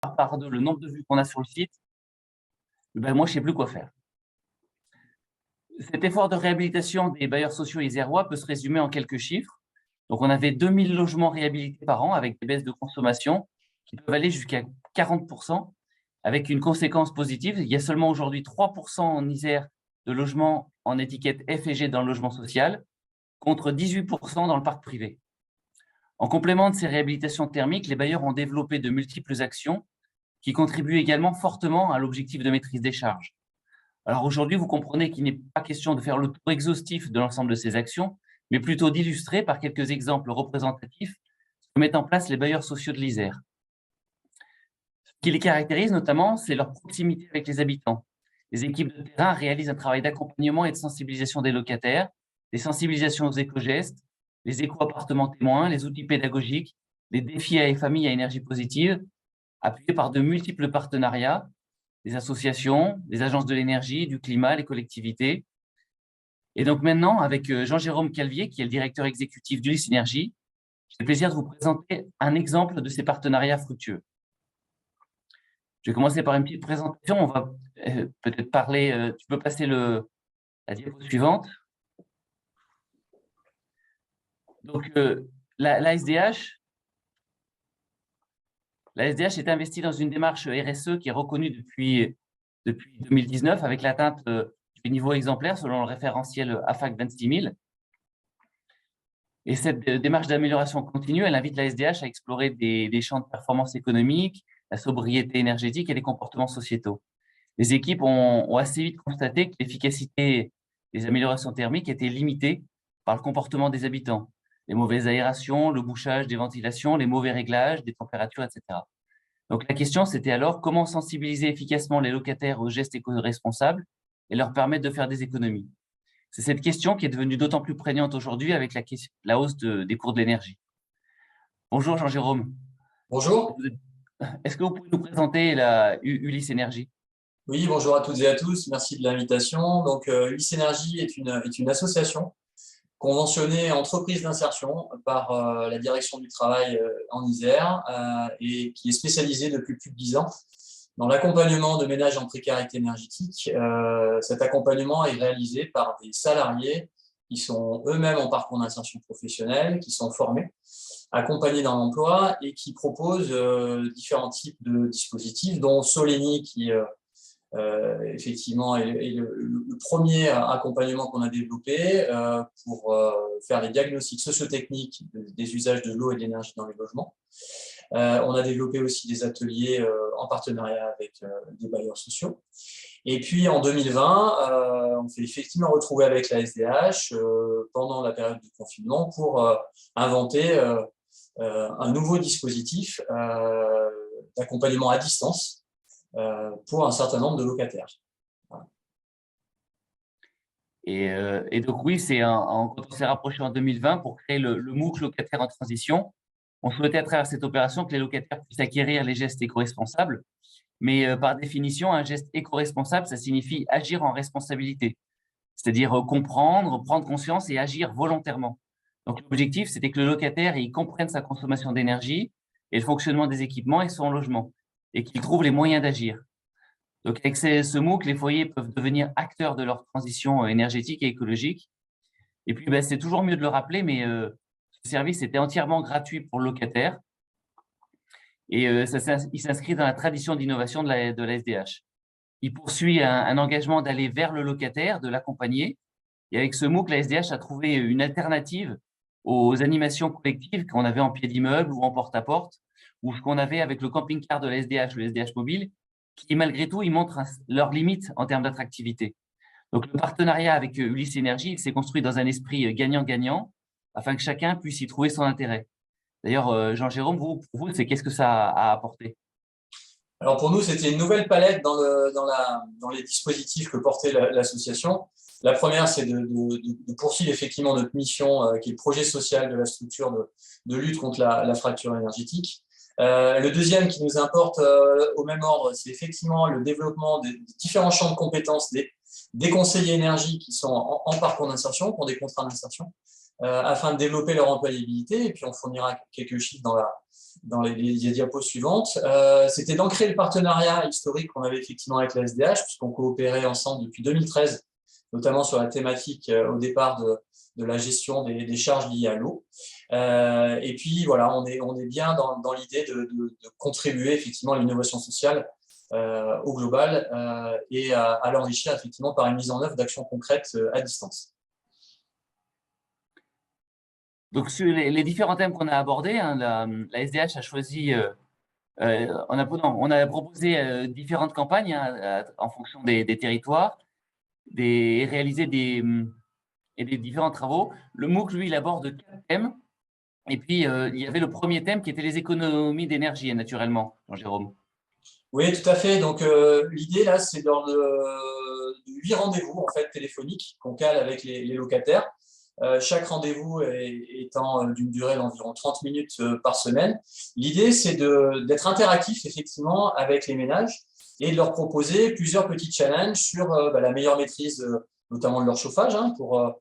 par le nombre de vues qu'on a sur le site, ben moi, je ne sais plus quoi faire. Cet effort de réhabilitation des bailleurs sociaux isérois peut se résumer en quelques chiffres. Donc, on avait 2000 logements réhabilités par an avec des baisses de consommation qui peuvent aller jusqu'à 40%, avec une conséquence positive. Il y a seulement aujourd'hui 3% en Isère de logements en étiquette F et G dans le logement social, contre 18% dans le parc privé. En complément de ces réhabilitations thermiques, les bailleurs ont développé de multiples actions qui contribuent également fortement à l'objectif de maîtrise des charges. Alors aujourd'hui, vous comprenez qu'il n'est pas question de faire le tour exhaustif de l'ensemble de ces actions, mais plutôt d'illustrer par quelques exemples représentatifs ce que mettent en place les bailleurs sociaux de l'Isère. Ce qui les caractérise notamment, c'est leur proximité avec les habitants. Les équipes de terrain réalisent un travail d'accompagnement et de sensibilisation des locataires, des sensibilisations aux éco-gestes, les éco-appartements témoins, les outils pédagogiques, les défis à les familles à énergie positive, appuyés par de multiples partenariats, des associations, des agences de l'énergie, du climat, les collectivités. Et donc maintenant, avec Jean-Jérôme Calvier, qui est le directeur exécutif d'Ulysse Énergie, j'ai le plaisir de vous présenter un exemple de ces partenariats fructueux. Je vais commencer par une petite présentation. On va peut-être parler, tu peux passer la diapo suivante. Donc, la SDH est investie dans une démarche RSE qui est reconnue depuis 2019 avec l'atteinte du niveau exemplaire selon le référentiel AFAC 26000. Et cette démarche d'amélioration continue, elle invite la SDH à explorer des champs de performance économique, la sobriété énergétique et les comportements sociétaux. Les équipes ont assez vite constaté que l'efficacité des améliorations thermiques était limitée par le comportement des habitants. Les mauvaises aérations, le bouchage des ventilations, les mauvais réglages des températures, etc. Donc la question, c'était alors comment sensibiliser efficacement les locataires aux gestes éco-responsables et leur permettre de faire des économies. C'est cette question qui est devenue d'autant plus prégnante aujourd'hui avec la hausse des cours de l'énergie. Bonjour Jean-Jérôme. Bonjour. Est-ce que vous pouvez nous présenter la Ulysse Énergie? Oui, bonjour à toutes et à tous. Merci de l'invitation. Donc, Ulysse Énergie est une association conventionnée entreprise d'insertion par la direction du travail en Isère et qui est spécialisée depuis plus de 10 ans dans l'accompagnement de ménages en précarité énergétique. Cet accompagnement est réalisé par des salariés qui sont eux-mêmes en parcours d'insertion professionnelle, qui sont formés, accompagnés dans l'emploi et qui proposent différents types de dispositifs, dont Solénie qui effectivement est le premier accompagnement qu'on a développé pour faire les diagnostics sociotechniques des usages de l'eau et de l'énergie dans les logements. On a développé aussi des ateliers en partenariat avec des bailleurs sociaux. Et puis en 2020, on s'est effectivement retrouvé avec la SDH pendant la période du confinement pour inventer un nouveau dispositif d'accompagnement à distance pour un certain nombre de locataires. Voilà. Et donc oui, quand on s'est rapproché en 2020 pour créer le MOOC locataire en transition, on souhaitait à travers cette opération que les locataires puissent acquérir les gestes éco-responsables. Mais par définition, un geste éco-responsable, ça signifie agir en responsabilité, c'est-à-dire comprendre, prendre conscience et agir volontairement. Donc l'objectif, c'était que le locataire il comprenne sa consommation d'énergie et le fonctionnement des équipements et son logement, et qu'il trouve les moyens d'agir. Donc avec ce MOOC, les foyers peuvent devenir acteurs de leur transition énergétique et écologique. Et puis, c'est toujours mieux de le rappeler, mais ce service était entièrement gratuit pour le locataire. Et il s'inscrit dans la tradition d'innovation de la SDH. Il poursuit un engagement d'aller vers le locataire, de l'accompagner. Et avec ce MOOC, la SDH a trouvé une alternative aux animations collectives qu'on avait en pied d'immeuble ou en porte-à-porte, ou ce qu'on avait avec le camping-car de la SDH, le SDH mobile, qui malgré tout, ils montrent leurs limites en termes d'attractivité. Donc le partenariat avec Ulysse Énergie s'est construit dans un esprit gagnant-gagnant, afin que chacun puisse y trouver son intérêt. D'ailleurs, Jean-Jérôme, pour vous, qu'est-ce que ça a apporté? Alors pour nous, c'était une nouvelle palette dans les dispositifs que portait l'association. La première, c'est de poursuivre effectivement notre mission, qui est le projet social de la structure de lutte contre la fracture énergétique. Le deuxième qui nous importe au même ordre, c'est effectivement le développement des différents champs de compétences des conseillers énergie qui sont en parcours d'insertion, qui ont des contrats d'insertion, afin de développer leur employabilité. Et puis, on fournira quelques chiffres dans les diapos suivantes, c'était d'ancrer le partenariat historique qu'on avait effectivement avec la SDH, puisqu'on coopérait ensemble depuis 2013, notamment sur la thématique au départ de la gestion des charges liées à l'eau. Et puis voilà, on est bien dans l'idée de contribuer effectivement à l'innovation sociale au global et à l'enrichir effectivement par une mise en œuvre d'actions concrètes à distance. Donc, sur les différents thèmes qu'on a abordés, hein, la SDH a choisi, on a proposé différentes campagnes hein, en fonction des territoires, et réalisé des différents travaux. Le MOOC, lui, il aborde 4 thèmes. Et puis, il y avait le premier thème qui était les économies d'énergie, naturellement, Jean-Jérôme. Oui, tout à fait. Donc, l'idée, là, c'est lors de 8 rendez-vous en fait, téléphoniques qu'on cale avec les locataires. Chaque rendez-vous étant d'une durée d'environ 30 minutes par semaine. L'idée, c'est d'être interactif, effectivement, avec les ménages et de leur proposer plusieurs petits challenges sur la meilleure maîtrise, notamment de leur chauffage, hein, pour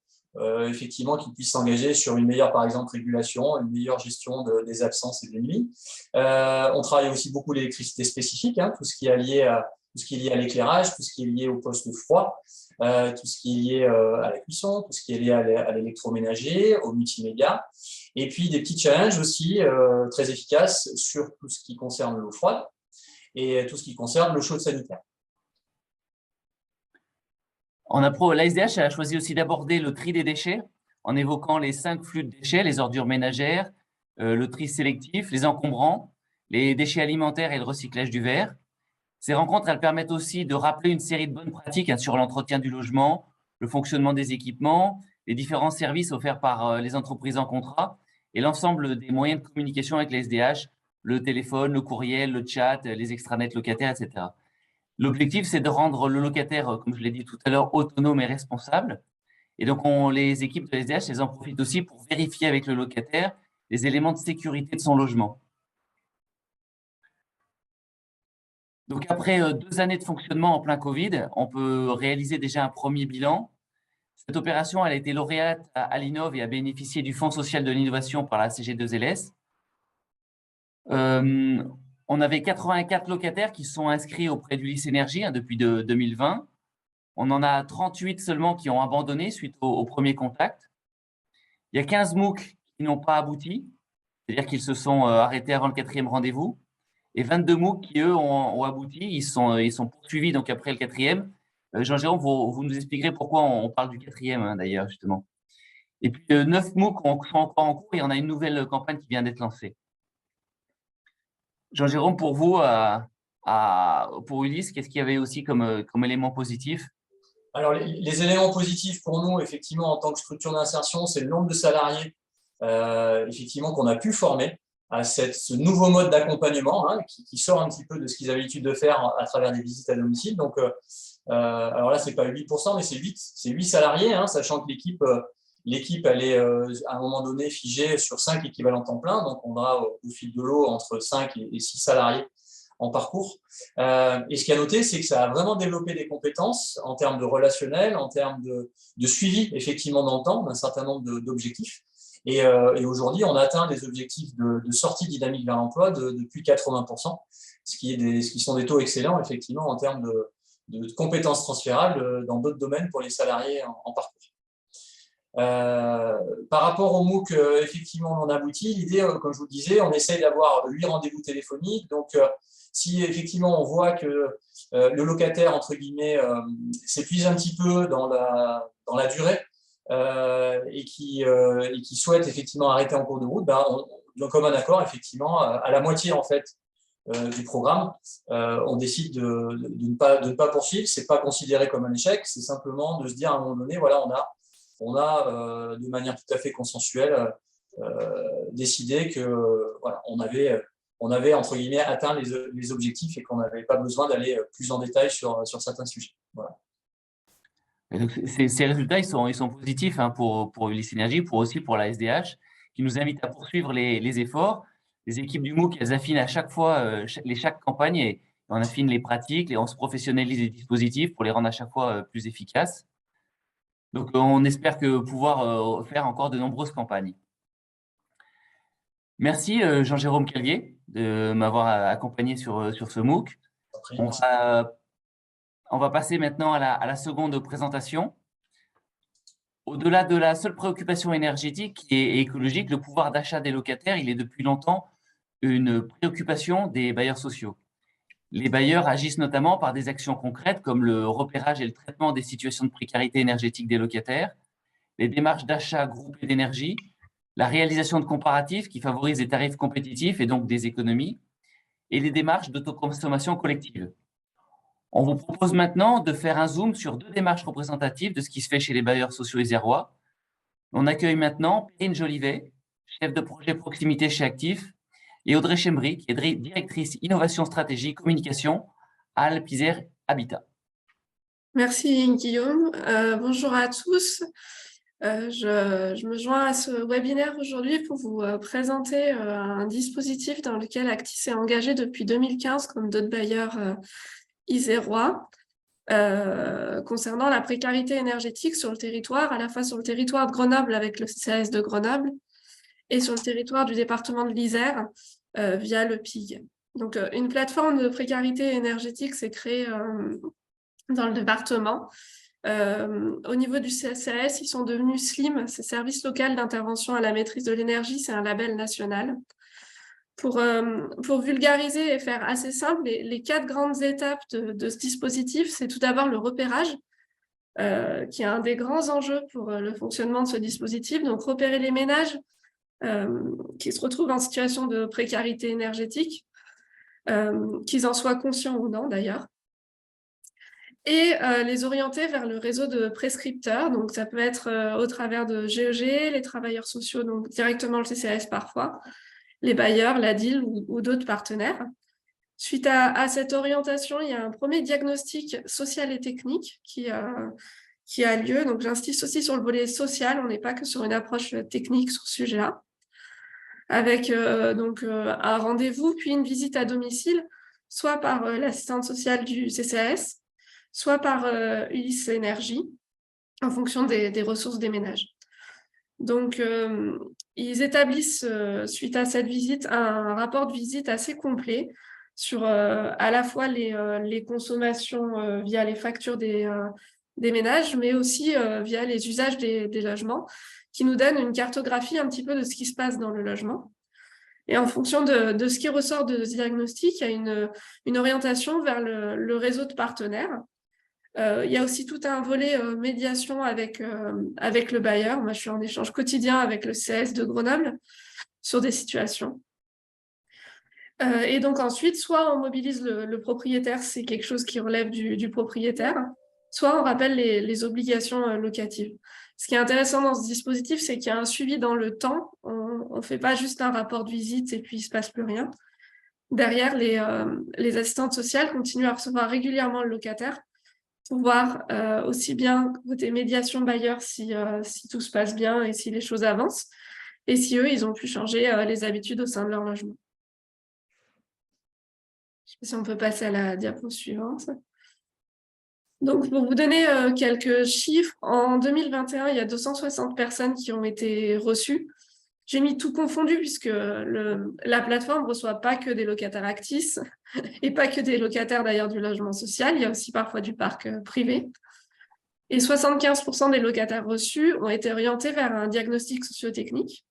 effectivement qu'ils puissent s'engager sur une meilleure, par exemple, régulation, une meilleure gestion des absences et des nuits. On travaille aussi beaucoup l'électricité spécifique, hein, tout ce qui est lié à l'éclairage, tout ce qui est lié au poste froid, tout ce qui est lié à la cuisson, tout ce qui est lié à l'électroménager, au multimédia, et puis des petits challenges aussi très efficaces sur tout ce qui concerne l'eau froide et tout ce qui concerne l'eau chaude sanitaire. La SDH a choisi aussi d'aborder le tri des déchets en évoquant les 5 flux de déchets, les ordures ménagères, le tri sélectif, les encombrants, les déchets alimentaires et le recyclage du verre. Ces rencontres, elles permettent aussi de rappeler une série de bonnes pratiques hein, sur l'entretien du logement, le fonctionnement des équipements, les différents services offerts par les entreprises en contrat et l'ensemble des moyens de communication avec les SDH, le téléphone, le courriel, le chat, les extranets locataires, etc. L'objectif, c'est de rendre le locataire, comme je l'ai dit tout à l'heure, autonome et responsable. Et donc, les équipes de SDH, elles en profitent aussi pour vérifier avec le locataire les éléments de sécurité de son logement. Donc, après 2 années de fonctionnement en plein Covid, on peut réaliser déjà un premier bilan. Cette opération, elle a été lauréate à l'Innov et a bénéficié du Fonds social de l'innovation par la CG2LS. On avait 84 locataires qui sont inscrits auprès du Lys Énergie hein, depuis 2020. On en a 38 seulement qui ont abandonné suite au premier contact. Il y a 15 MOOC qui n'ont pas abouti, c'est-à-dire qu'ils se sont arrêtés avant le 4e rendez-vous. Et 22 MOOC qui, eux, ont abouti. Ils sont poursuivis donc après le 4e. Jean-Jérôme, vous nous expliquerez pourquoi on parle du 4e, hein, d'ailleurs, justement. Et puis, 9 MOOC sont encore en cours et on a une nouvelle campagne qui vient d'être lancée. Jean-Jérôme, pour vous, pour Ulysse, qu'est-ce qu'il y avait aussi comme élément positif? Alors, les éléments positifs pour nous, effectivement, en tant que structure d'insertion, c'est le nombre de salariés effectivement, qu'on a pu former à ce nouveau mode d'accompagnement hein, qui sort un petit peu de ce qu'ils avaient l'habitude de faire à travers des visites à domicile. Donc, alors là, ce n'est pas 8%, mais c'est 8 salariés, hein, sachant que l'équipe elle est à un moment donné figée sur 5 équivalents temps plein. Donc, on aura au fil de l'eau entre 5 et 6 salariés en parcours. Et ce qu'il y a noté, c'est que ça a vraiment développé des compétences en termes de relationnel, en termes de suivi effectivement dans le temps d'un certain nombre d'objectifs. Et aujourd'hui, on a atteint des objectifs de sortie dynamique vers l'emploi de plus de 80%, ce qui sont des taux excellents effectivement en termes de compétences transférables dans d'autres domaines pour les salariés en parcours. Par rapport au MOOC, effectivement, on en aboutit. L'idée, comme je vous le disais, on essaye d'avoir 8 rendez-vous téléphoniques. Donc, si effectivement on voit que le locataire, entre guillemets, s'épuise un petit peu dans la durée et qui souhaite effectivement arrêter en cours de route, on commun accord, effectivement, à la moitié en fait du programme, on décide de ne pas poursuivre. C'est pas considéré comme un échec, c'est simplement de se dire à un moment donné, voilà, on a de manière tout à fait consensuelle décidé que voilà, on avait entre guillemets atteint les objectifs et qu'on n'avait pas besoin d'aller plus en détail sur certains sujets. Voilà. Et donc, ces résultats, ils sont positifs hein, pour Ulysse Énergie, aussi pour la SDH, qui nous invite à poursuivre les efforts. Les équipes du MOOC, elles affinent à chaque fois chaque campagne et on affine les pratiques et on se professionnalise les dispositifs pour les rendre à chaque fois plus efficaces. Donc, on espère pouvoir faire encore de nombreuses campagnes. Merci Jean-Jérôme Callier de m'avoir accompagné sur ce MOOC. Après, On va passer maintenant à la seconde présentation. Au-delà de la seule préoccupation énergétique et écologique, le pouvoir d'achat des locataires, il est depuis longtemps une préoccupation des bailleurs sociaux. Les bailleurs agissent notamment par des actions concrètes comme le repérage et le traitement des situations de précarité énergétique des locataires, les démarches d'achat groupé d'énergie, la réalisation de comparatifs qui favorisent des tarifs compétitifs et donc des économies, et les démarches d'autoconsommation collective. On vous propose maintenant de faire un zoom sur 2 démarches représentatives de ce qui se fait chez les bailleurs sociaux isérois. On accueille maintenant Perrine Jolivet, chef de projet proximité chez Actif, et Audrey Chembry, qui est directrice innovation stratégie communication à Alpes Isère Habitat. Merci Guillaume. Bonjour à tous. Je me joins à ce webinaire aujourd'hui pour vous présenter un dispositif dans lequel Actis est engagé depuis 2015 comme d'autres bailleurs isérois concernant la précarité énergétique sur le territoire, à la fois sur le territoire de Grenoble avec le CCAS de Grenoble et sur le territoire du département de l'Isère via le PIG. Donc une plateforme de précarité énergétique s'est créée dans le département. Au niveau du CCAS, ils sont devenus SLIM, c'est Service local d'intervention à la maîtrise de l'énergie, c'est un label national. Pour vulgariser et faire assez simple, les 4 grandes étapes de ce dispositif, c'est tout d'abord le repérage, qui est un des grands enjeux pour le fonctionnement de ce dispositif. Donc repérer les ménages qui se retrouvent en situation de précarité énergétique, qu'ils en soient conscients ou non d'ailleurs. Et les orienter vers le réseau de prescripteurs. Donc, ça peut être au travers de GEG, les travailleurs sociaux, donc directement le CCAS parfois, les bailleurs, la DIL ou d'autres partenaires. Suite à cette orientation, il y a un premier diagnostic social et technique qui a lieu. Donc, j'insiste aussi sur le volet social. On n'est pas que sur une approche technique sur ce sujet-là. Avec un rendez-vous, puis une visite à domicile, soit par l'assistante sociale du CCAS, soit par Ulysse Énergie, en fonction des ressources des ménages. Donc, ils établissent, suite à cette visite, un rapport de visite assez complet sur à la fois les consommations via les factures des ménages, mais aussi via les usages des logements, qui nous donnent une cartographie un petit peu de ce qui se passe dans le logement. Et en fonction de ce qui ressort de ce diagnostic, il y a une orientation vers le réseau de partenaires. Il y a aussi tout un volet médiation avec le bailleur. Moi, je suis en échange quotidien avec le CS de Grenoble sur des situations. Et donc ensuite, soit on mobilise le propriétaire, c'est quelque chose qui relève du propriétaire, soit on rappelle les obligations locatives. Ce qui est intéressant dans ce dispositif, c'est qu'il y a un suivi dans le temps. On ne fait pas juste un rapport de visite et puis il ne se passe plus rien. Derrière, les assistantes sociales continuent à recevoir régulièrement le locataire pour voir aussi bien côté médiation bailleur si tout se passe bien et si les choses avancent, et si eux, ils ont pu changer les habitudes au sein de leur logement. Je ne sais pas si on peut passer à la diapo suivante. Donc, pour vous donner quelques chiffres, en 2021, il y a 260 personnes qui ont été reçues. J'ai mis tout confondu puisque la plateforme ne reçoit pas que des locataires Actis et pas que des locataires d'ailleurs du logement social, il y a aussi parfois du parc privé. Et 75% des locataires reçus ont été orientés vers un diagnostic socio-technique.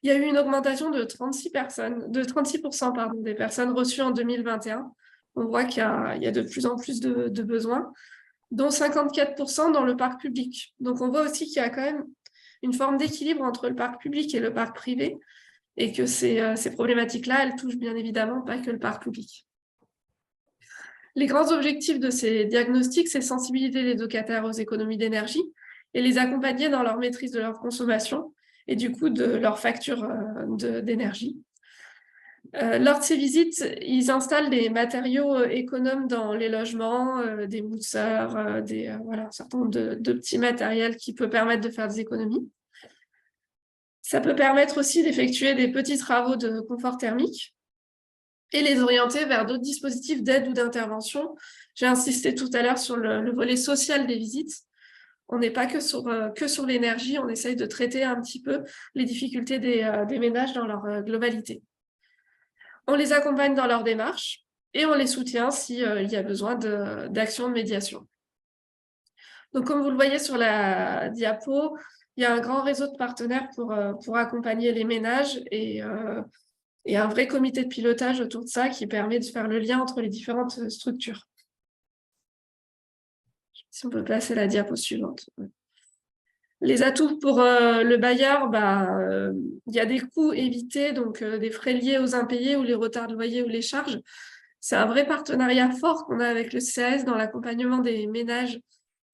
Il y a eu une augmentation de 36% des personnes reçues en 2021. On voit qu'il y a de plus en plus de besoins, dont 54% dans le parc public. Donc, on voit aussi qu'il y a quand même une forme d'équilibre entre le parc public et le parc privé, et que ces problématiques-là, elles touchent bien évidemment pas que le parc public. Les grands objectifs de ces diagnostics, c'est sensibiliser les locataires aux économies d'énergie et les accompagner dans leur maîtrise de leur consommation et du coup de leur facture d'énergie. Lors de ces visites, ils installent des matériaux économes dans les logements, des mousseurs, un certain nombre de petits matériels qui peuvent permettre de faire des économies. Ça peut permettre aussi d'effectuer des petits travaux de confort thermique et les orienter vers d'autres dispositifs d'aide ou d'intervention. J'ai insisté tout à l'heure sur le volet social des visites. on n'est pas que sur l'énergie, on essaye de traiter un petit peu les difficultés des ménages dans leur globalité. On les accompagne dans leur démarche et on les soutient s'il y a besoin d'actions de médiation. Donc, comme vous le voyez sur la diapo, il y a un grand réseau de partenaires pour accompagner les ménages et un vrai comité de pilotage autour de ça qui permet de faire le lien entre les différentes structures. Si on peut passer la diapo suivante. Les atouts pour le bailleur, il y a des coûts évités, donc des frais liés aux impayés ou les retards de loyer ou les charges. C'est un vrai partenariat fort qu'on a avec le CAS dans l'accompagnement des ménages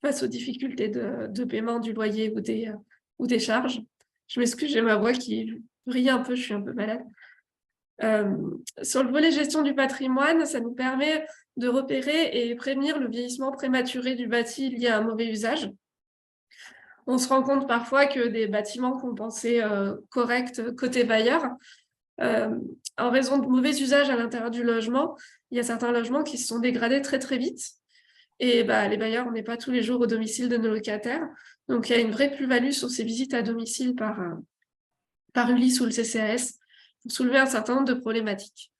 face aux difficultés de paiement du loyer ou des charges. Je m'excuse, j'ai ma voix qui brille un peu, je suis un peu malade. Sur le volet gestion du patrimoine, ça nous permet de repérer et prévenir le vieillissement prématuré du bâti lié à un mauvais usage. On se rend compte parfois que des bâtiments qu'on pensait corrects côté bailleur, en raison de mauvais usages à l'intérieur du logement, il y a certains logements qui se sont dégradés très très vite. Et les bailleurs, on n'est pas tous les jours au domicile de nos locataires. Donc, il y a une vraie plus-value sur ces visites à domicile par Ulysse ou le CCAS pour soulever un certain nombre de problématiques.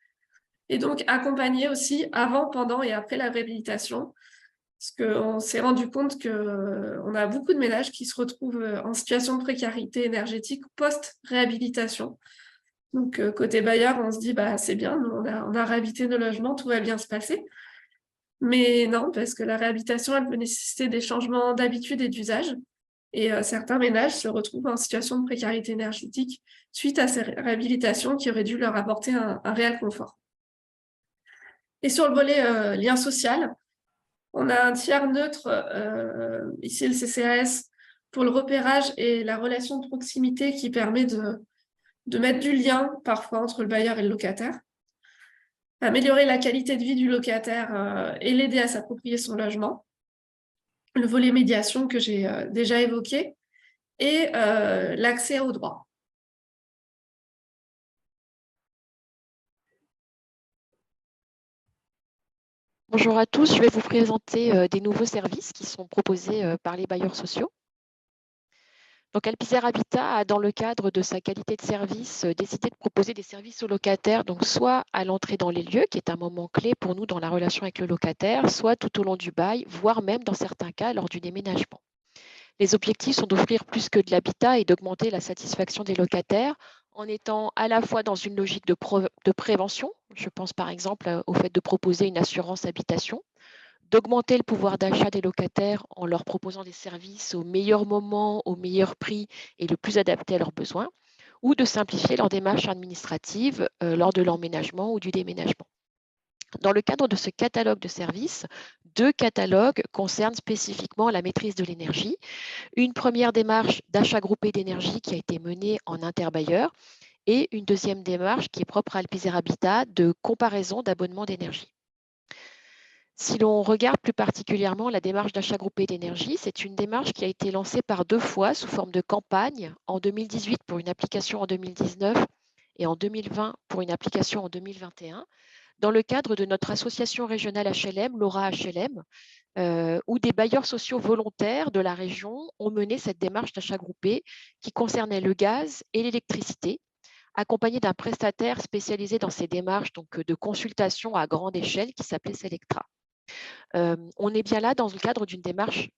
Et donc, accompagner aussi avant, pendant et après la réhabilitation. Parce qu'on s'est rendu compte qu'on a beaucoup de ménages qui se retrouvent en situation de précarité énergétique post-réhabilitation. Donc, côté bailleur, on se dit, c'est bien, on a réhabilité nos logements, tout va bien se passer. Mais non, parce que la réhabilitation, elle peut nécessiter des changements d'habitude et d'usage. Et certains ménages se retrouvent en situation de précarité énergétique suite à ces réhabilitations qui auraient dû leur apporter un réel confort. Et sur le volet lien social, on a un tiers neutre, ici le CCAS, pour le repérage et la relation de proximité qui permet de mettre du lien parfois entre le bailleur et le locataire. Améliorer la qualité de vie du locataire et l'aider à s'approprier son logement. Le volet médiation que j'ai déjà évoqué et l'accès aux droits. Bonjour à tous, je vais vous présenter des nouveaux services qui sont proposés par les bailleurs sociaux. Donc Alpizer Habitat a, dans le cadre de sa qualité de service, décidé de proposer des services aux locataires, donc soit à l'entrée dans les lieux, qui est un moment clé pour nous dans la relation avec le locataire, soit tout au long du bail, voire même dans certains cas lors du déménagement. Les objectifs sont d'offrir plus que de l'habitat et d'augmenter la satisfaction des locataires en étant à la fois dans une logique de prévention, je pense par exemple au fait de proposer une assurance habitation, d'augmenter le pouvoir d'achat des locataires en leur proposant des services au meilleur moment, au meilleur prix et le plus adapté à leurs besoins, ou de simplifier leurs démarches administratives lors de l'emménagement ou du déménagement. Dans le cadre de ce catalogue de services, 2 catalogues concernent spécifiquement la maîtrise de l'énergie. Une première démarche d'achat groupé d'énergie qui a été menée en interbailleur et une deuxième démarche qui est propre à Alpizer Habitat de comparaison d'abonnements d'énergie. Si l'on regarde plus particulièrement la démarche d'achat groupé d'énergie, c'est une démarche qui a été lancée par 2 fois sous forme de campagne, en 2018 pour une application en 2019 et en 2020 pour une application en 2021, dans le cadre de notre association régionale HLM, Laura HLM, où des bailleurs sociaux volontaires de la région ont mené cette démarche d'achat groupé qui concernait le gaz et l'électricité, accompagné d'un prestataire spécialisé dans ces démarches donc, de consultation à grande échelle qui s'appelait Selectra. On est bien là dans le cadre d'une démarche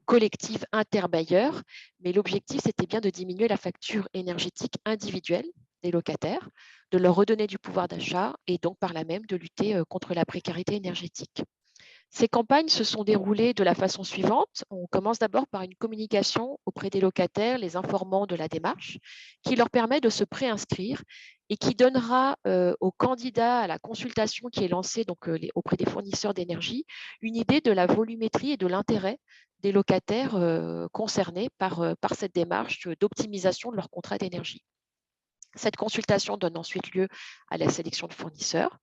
collective interbailleurs, mais l'objectif, c'était bien de diminuer la facture énergétique individuelle des locataires, de leur redonner du pouvoir d'achat et donc par là même de lutter contre la précarité énergétique. Ces campagnes se sont déroulées de la façon suivante. On commence d'abord par une communication auprès des locataires, les informant de la démarche, qui leur permet de se préinscrire et qui donnera aux candidats à la consultation qui est lancée donc, auprès des fournisseurs d'énergie une idée de la volumétrie et de l'intérêt des locataires concernés par cette démarche d'optimisation de leur contrat d'énergie. Cette consultation donne ensuite lieu à la sélection de fournisseurs.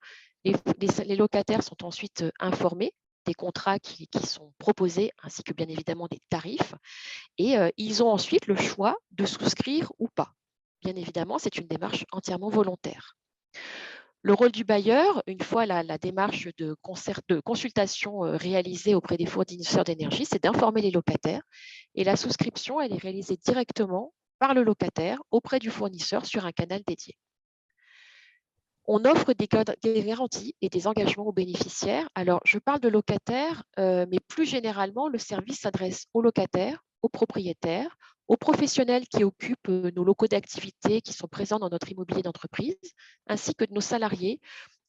Les locataires sont ensuite informés des contrats qui sont proposés, ainsi que bien évidemment des tarifs. Et ils ont ensuite le choix de souscrire ou pas. Bien évidemment, c'est une démarche entièrement volontaire. Le rôle du bailleur, une fois la démarche de consultation réalisée auprès des fournisseurs d'énergie, c'est d'informer les locataires. Et la souscription, elle est réalisée directement par le locataire auprès du fournisseur sur un canal dédié. On offre des garanties et des engagements aux bénéficiaires. Alors, je parle de locataires, mais plus généralement, le service s'adresse aux locataires, aux propriétaires, aux professionnels qui occupent nos locaux d'activité qui sont présents dans notre immobilier d'entreprise, ainsi que de nos salariés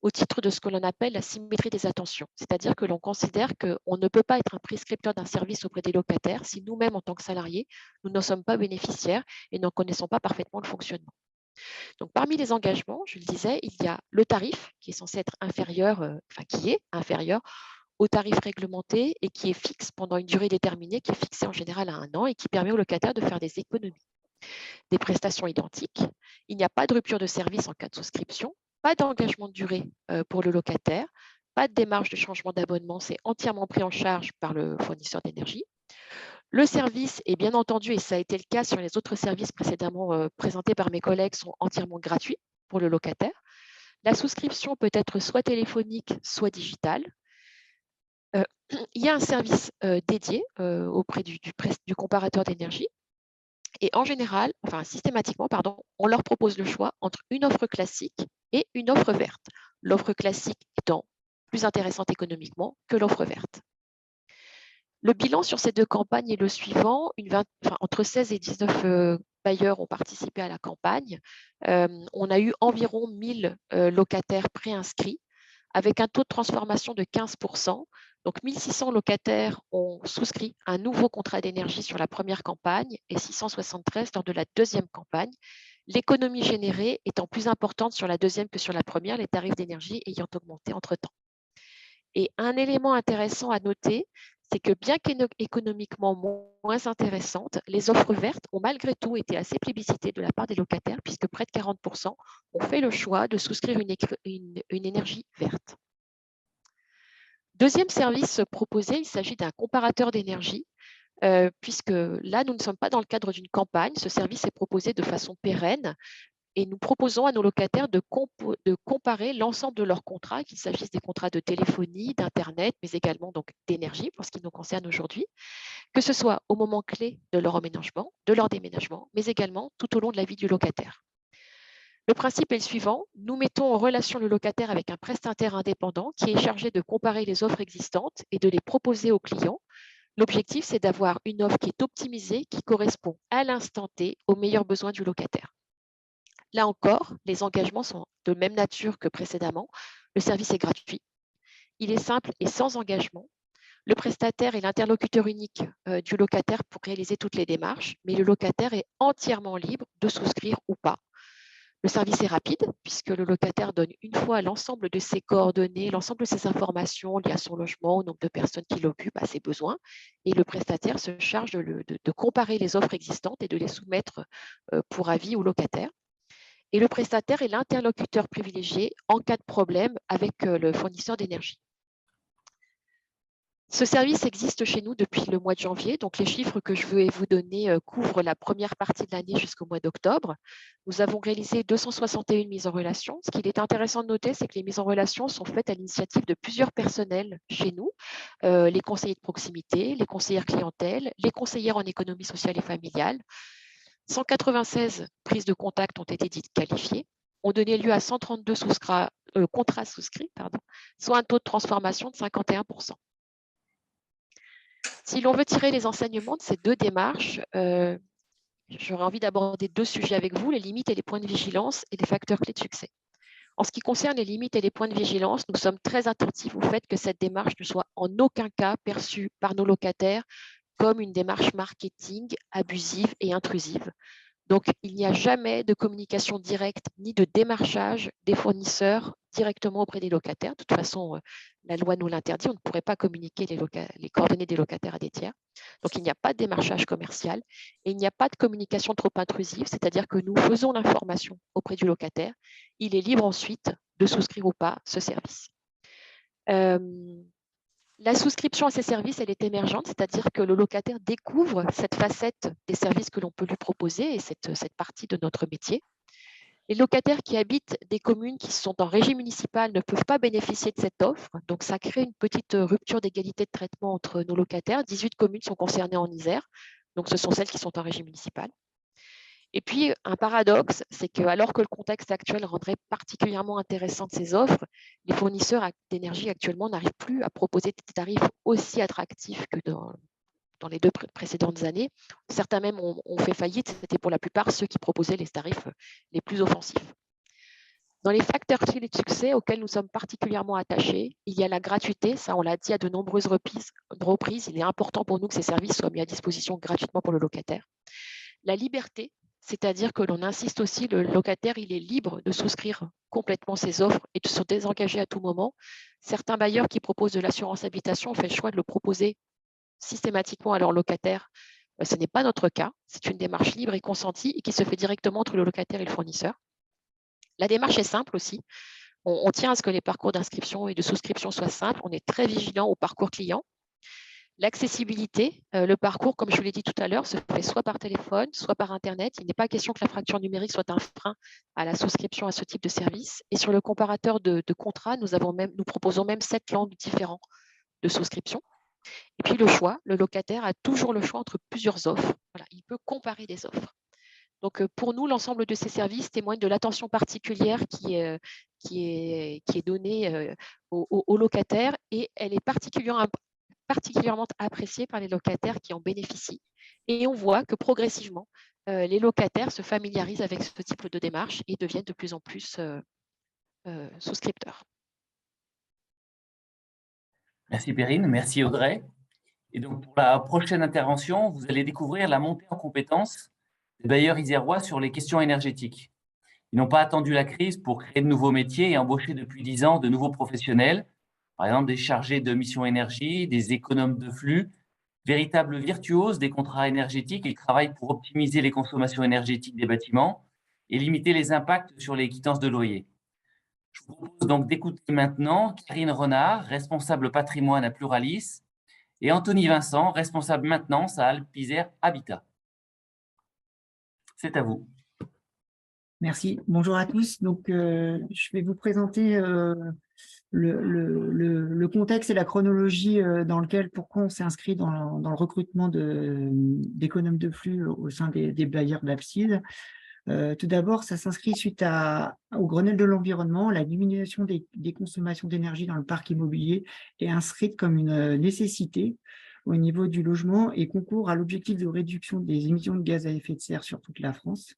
au titre de ce que l'on appelle la symétrie des attentions. C'est-à-dire que l'on considère qu'on ne peut pas être un prescripteur d'un service auprès des locataires si nous-mêmes, en tant que salariés, nous n'en sommes pas bénéficiaires et n'en connaissons pas parfaitement le fonctionnement. Donc, parmi les engagements, je le disais, il y a le tarif qui est censé être inférieur, qui est inférieur au tarif réglementé et qui est fixe pendant une durée déterminée, qui est fixée en général à 1 an et qui permet au locataire de faire des économies. Des prestations identiques, il n'y a pas de rupture de service en cas de souscription, pas d'engagement de durée pour le locataire, pas de démarche de changement d'abonnement, c'est entièrement pris en charge par le fournisseur d'énergie. Le service est bien entendu, et ça a été le cas sur les autres services précédemment présentés par mes collègues, sont entièrement gratuits pour le locataire. La souscription peut être soit téléphonique, soit digitale. Il y a un service dédié auprès du comparateur d'énergie. Et en général, systématiquement, on leur propose le choix entre une offre classique et une offre verte. L'offre classique étant plus intéressante économiquement que l'offre verte. Le bilan sur ces 2 campagnes est le suivant. Entre 16 et 19 bailleurs ont participé à la campagne. On a eu environ 1000 locataires préinscrits avec un taux de transformation de 15%. Donc, 1600 locataires ont souscrit un nouveau contrat d'énergie sur la première campagne et 673 lors de la deuxième campagne. L'économie générée étant plus importante sur la deuxième que sur la première, les tarifs d'énergie ayant augmenté entre-temps. Et un élément intéressant à noter, c'est que bien qu'économiquement moins intéressantes, les offres vertes ont malgré tout été assez plébiscitées de la part des locataires puisque près de 40% ont fait le choix de souscrire une énergie verte. Deuxième service proposé, il s'agit d'un comparateur d'énergie puisque là, nous ne sommes pas dans le cadre d'une campagne. Ce service est proposé de façon pérenne. Et nous proposons à nos locataires de comparer l'ensemble de leurs contrats, qu'il s'agisse des contrats de téléphonie, d'Internet, mais également d'énergie, pour ce qui nous concerne aujourd'hui, que ce soit au moment clé de leur emménagement, de leur déménagement, mais également tout au long de la vie du locataire. Le principe est le suivant, nous mettons en relation le locataire avec un prestataire indépendant qui est chargé de comparer les offres existantes et de les proposer aux clients. L'objectif, c'est d'avoir une offre qui est optimisée, qui correspond à l'instant T aux meilleurs besoins du locataire. Là encore, les engagements sont de même nature que précédemment. Le service est gratuit. Il est simple et sans engagement. Le prestataire est l'interlocuteur unique du locataire pour réaliser toutes les démarches, mais le locataire est entièrement libre de souscrire ou pas. Le service est rapide puisque le locataire donne une fois l'ensemble de ses coordonnées, l'ensemble de ses informations liées à son logement, au nombre de personnes qui l'occupent, à ses besoins. Et le prestataire se charge de comparer les offres existantes et de les soumettre pour avis au locataire. Et le prestataire est l'interlocuteur privilégié en cas de problème avec le fournisseur d'énergie. Ce service existe chez nous depuis le mois de janvier, donc les chiffres que je vais vous donner couvrent la première partie de l'année jusqu'au mois d'octobre. Nous avons réalisé 261 mises en relation. Ce qu'il est intéressant de noter, c'est que les mises en relation sont faites à l'initiative de plusieurs personnels chez nous, les conseillers de proximité, les conseillères clientèle, les conseillères en économie sociale et familiale. 196 prises de contact ont été dites qualifiées, ont donné lieu à 132 contrats souscrits, soit un taux de transformation de 51%. Si l'on veut tirer les enseignements de ces 2 démarches, j'aurais envie d'aborder 2 sujets avec vous, les limites et les points de vigilance et les facteurs clés de succès. En ce qui concerne les limites et les points de vigilance, nous sommes très attentifs au fait que cette démarche ne soit en aucun cas perçue par nos locataires comme une démarche marketing abusive et intrusive. Donc, il n'y a jamais de communication directe ni de démarchage des fournisseurs directement auprès des locataires. De toute façon, la loi nous l'interdit, on ne pourrait pas communiquer les coordonnées des locataires à des tiers. Donc, il n'y a pas de démarchage commercial et il n'y a pas de communication trop intrusive, c'est-à-dire que nous faisons l'information auprès du locataire. Il est libre ensuite de souscrire ou pas ce service. La souscription à ces services, elle est émergente, c'est-à-dire que le locataire découvre cette facette des services que l'on peut lui proposer et cette partie de notre métier. Les locataires qui habitent des communes qui sont en régie municipale ne peuvent pas bénéficier de cette offre. Donc, ça crée une petite rupture d'égalité de traitement entre nos locataires. 18 communes sont concernées en Isère. Donc, ce sont celles qui sont en régie municipale. Et puis, un paradoxe, c'est que alors que le contexte actuel rendrait particulièrement intéressantes ces offres, les fournisseurs d'énergie actuellement n'arrivent plus à proposer des tarifs aussi attractifs que dans les 2 précédentes années. Certains même ont fait faillite. C'était pour la plupart ceux qui proposaient les tarifs les plus offensifs. Dans les facteurs clés de succès auxquels nous sommes particulièrement attachés, il y a la gratuité. Ça, on l'a dit à de nombreuses reprises. Il est important pour nous que ces services soient mis à disposition gratuitement pour le locataire. La liberté, c'est-à-dire que l'on insiste aussi, le locataire, il est libre de souscrire complètement ses offres et de se désengager à tout moment. Certains bailleurs qui proposent de l'assurance habitation ont fait le choix de le proposer systématiquement à leurs locataires. Ce n'est pas notre cas. C'est une démarche libre et consentie et qui se fait directement entre le locataire et le fournisseur. La démarche est simple aussi. On tient à ce que les parcours d'inscription et de souscription soient simples. On est très vigilant au parcours client. L'accessibilité, le parcours, comme je vous l'ai dit tout à l'heure, se fait soit par téléphone, soit par Internet. Il n'est pas question que la fracture numérique soit un frein à la souscription à ce type de service. Et sur le comparateur de contrats, nous proposons même 7 langues différentes de souscription. Et puis le choix, le locataire a toujours le choix entre plusieurs offres. Voilà, il peut comparer des offres. Donc pour nous, l'ensemble de ces services témoigne de l'attention particulière qui est donnée aux locataires et elle est particulièrement appréciée par les locataires qui en bénéficient. Et on voit que progressivement, les locataires se familiarisent avec ce type de démarche et deviennent de plus en plus souscripteurs. Merci Perrine, merci Audrey. Et donc pour la prochaine intervention, vous allez découvrir la montée en compétences des bailleurs isérois sur les questions énergétiques. Ils n'ont pas attendu la crise pour créer de nouveaux métiers et embaucher depuis 10 ans de nouveaux professionnels, par exemple des chargés de mission énergie, des économes de flux, véritables virtuoses des contrats énergétiques. Ils travaillent pour optimiser les consommations énergétiques des bâtiments et limiter les impacts sur les quittances de loyer. Je vous propose donc d'écouter maintenant Karine Renard, responsable patrimoine à Pluralis, et Anthony Vincent, responsable maintenance à Alpes Isère Habitat. C'est à vous. Merci. Bonjour à tous. Donc, je vais vous présenter le contexte et la chronologie dans lequel, pourquoi on s'est inscrit dans le recrutement d'économes de flux au sein des bailleurs d'Alpes. Tout d'abord, ça s'inscrit suite au Grenelle de l'environnement. La diminution des consommations d'énergie dans le parc immobilier est inscrite comme une nécessité au niveau du logement et concourt à l'objectif de réduction des émissions de gaz à effet de serre sur toute la France.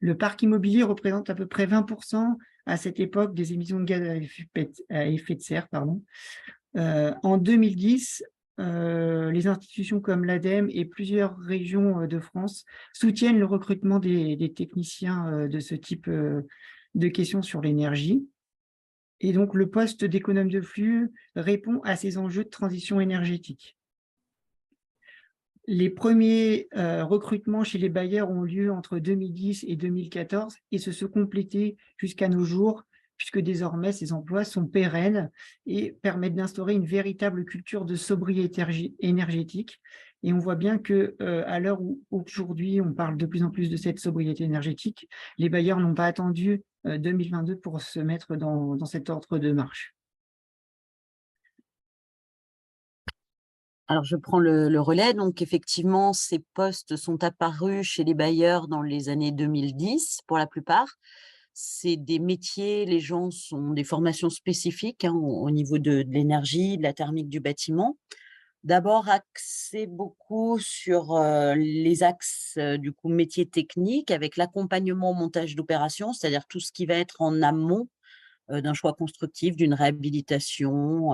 Le parc immobilier représente à peu près 20% à cette époque des émissions de gaz à effet de serre. En 2010, les institutions comme l'ADEME et plusieurs régions de France soutiennent le recrutement des techniciens de ce type de questions sur l'énergie. Et donc, le poste d'économe de flux répond à ces enjeux de transition énergétique. Les premiers recrutements chez les bailleurs ont lieu entre 2010 et 2014 et se sont complétés jusqu'à nos jours, puisque désormais ces emplois sont pérennes et permettent d'instaurer une véritable culture de sobriété énergétique. Et on voit bien qu'à l'heure où aujourd'hui on parle de plus en plus de cette sobriété énergétique, les bailleurs n'ont pas attendu 2022 pour se mettre dans cet ordre de marche. Alors, je prends le relais. Donc, effectivement, ces postes sont apparus chez les bailleurs dans les années 2010, pour la plupart. C'est des métiers, les gens ont des formations spécifiques au niveau de l'énergie, de la thermique du bâtiment. D'abord, axé beaucoup sur les axes du coup métiers techniques avec l'accompagnement au montage d'opérations, c'est-à-dire tout ce qui va être en amont d'un choix constructif, d'une réhabilitation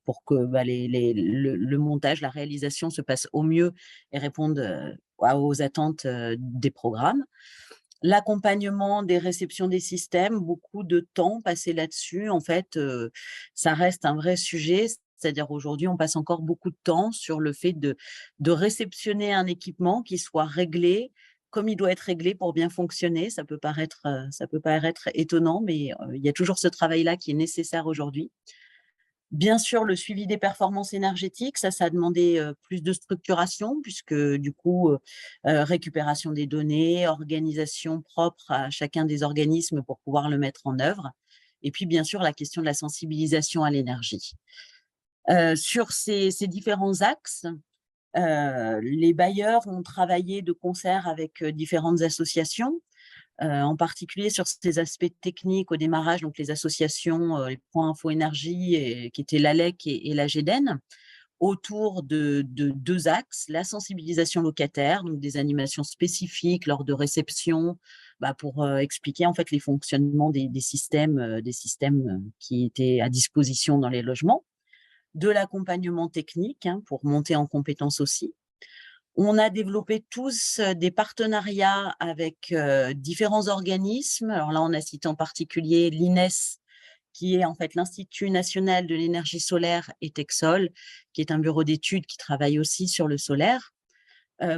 pour que le montage, la réalisation se passe au mieux et réponde aux attentes des programmes. L'accompagnement des réceptions des systèmes, beaucoup de temps passé là-dessus. En fait, ça reste un vrai sujet. C'est-à-dire aujourd'hui, on passe encore beaucoup de temps sur le fait de réceptionner un équipement qui soit réglé comme il doit être réglé pour bien fonctionner. Ça peut paraître étonnant, mais il y a toujours ce travail-là qui est nécessaire aujourd'hui. Bien sûr, le suivi des performances énergétiques, ça a demandé plus de structuration puisque du coup, récupération des données, organisation propre à chacun des organismes pour pouvoir le mettre en œuvre. Et puis, bien sûr, la question de la sensibilisation à l'énergie. Sur ces différents axes, les bailleurs ont travaillé de concert avec différentes associations, en particulier sur ces aspects techniques au démarrage, donc les associations, les points info énergie, qui étaient l'ALEC et la GEDEN, autour de 2 axes, la sensibilisation locataire, donc des animations spécifiques lors de réception, pour expliquer en fait les fonctionnements des systèmes qui étaient à disposition dans les logements, de l'accompagnement technique pour monter en compétences aussi. On a développé tous des partenariats avec différents organismes. Alors là, on a cité en particulier l'INES, qui est en fait l'Institut national de l'énergie solaire et Texol, qui est un bureau d'études qui travaille aussi sur le solaire.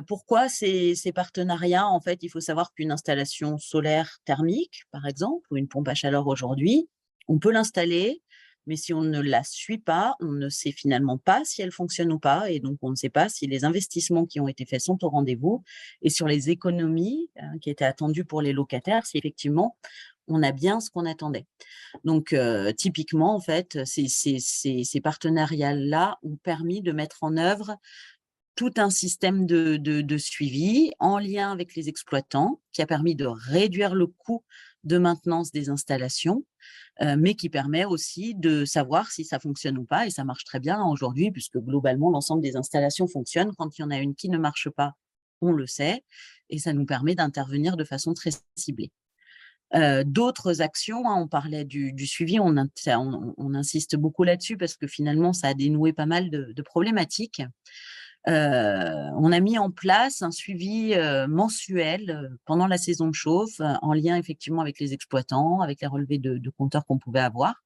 Pourquoi ces partenariats? En fait, il faut savoir qu'une installation solaire thermique, par exemple, ou une pompe à chaleur aujourd'hui, on peut l'installer, mais si on ne la suit pas, on ne sait finalement pas si elle fonctionne ou pas, et donc on ne sait pas si les investissements qui ont été faits sont au rendez-vous, et sur les économies qui étaient attendues pour les locataires, si effectivement on a bien ce qu'on attendait. Donc, typiquement, en fait, ces partenariats-là ont permis de mettre en œuvre tout un système de suivi en lien avec les exploitants, qui a permis de réduire le coût de maintenance des installations, mais qui permet aussi de savoir si ça fonctionne ou pas, et ça marche très bien aujourd'hui, puisque globalement, l'ensemble des installations fonctionnent. Quand il y en a une qui ne marche pas, on le sait, et ça nous permet d'intervenir de façon très ciblée. D'autres actions, on parlait du suivi, on insiste beaucoup là-dessus, parce que finalement, ça a dénoué pas mal de problématiques. On a mis en place un suivi mensuel pendant la saison de chauffe, en lien effectivement avec les exploitants, avec les relevés de compteurs qu'on pouvait avoir.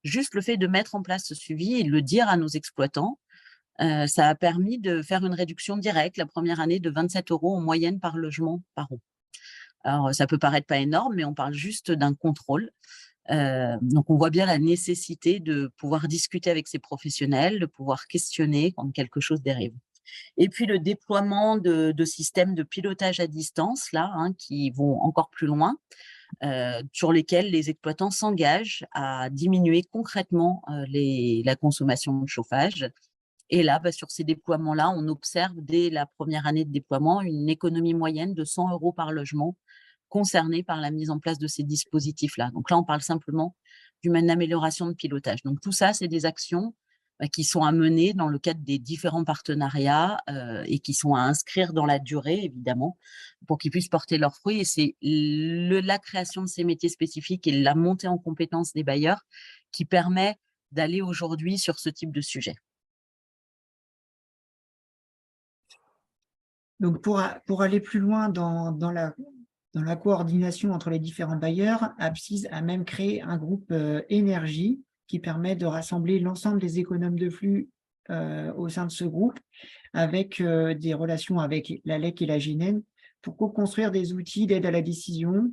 Juste le fait de mettre en place ce suivi et de le dire à nos exploitants, ça a permis de faire une réduction directe la première année de 27 € en moyenne par logement par an. Alors, ça peut paraître pas énorme, mais on parle juste d'un contrôle. Donc, on voit bien la nécessité de pouvoir discuter avec ces professionnels, de pouvoir questionner quand quelque chose dérive. Et puis, le déploiement de systèmes de pilotage à distance, là, qui vont encore plus loin, sur lesquels les exploitants s'engagent à diminuer concrètement la consommation de chauffage. Et là, sur ces déploiements-là, on observe dès la première année de déploiement une économie moyenne de 100 € par logement concernés par la mise en place de ces dispositifs-là. Donc là, on parle simplement d'une amélioration de pilotage. Donc tout ça, c'est des actions qui sont à mener dans le cadre des différents partenariats et qui sont à inscrire dans la durée, évidemment, pour qu'ils puissent porter leurs fruits. Et c'est la création de ces métiers spécifiques et la montée en compétences des bailleurs qui permet d'aller aujourd'hui sur ce type de sujet. Donc, pour aller plus loin dans la coordination entre les différents bailleurs, Apsys a même créé un groupe énergie qui permet de rassembler l'ensemble des économes de flux au sein de ce groupe, avec des relations avec l'ALEC et la GEDEN, pour co-construire des outils d'aide à la décision,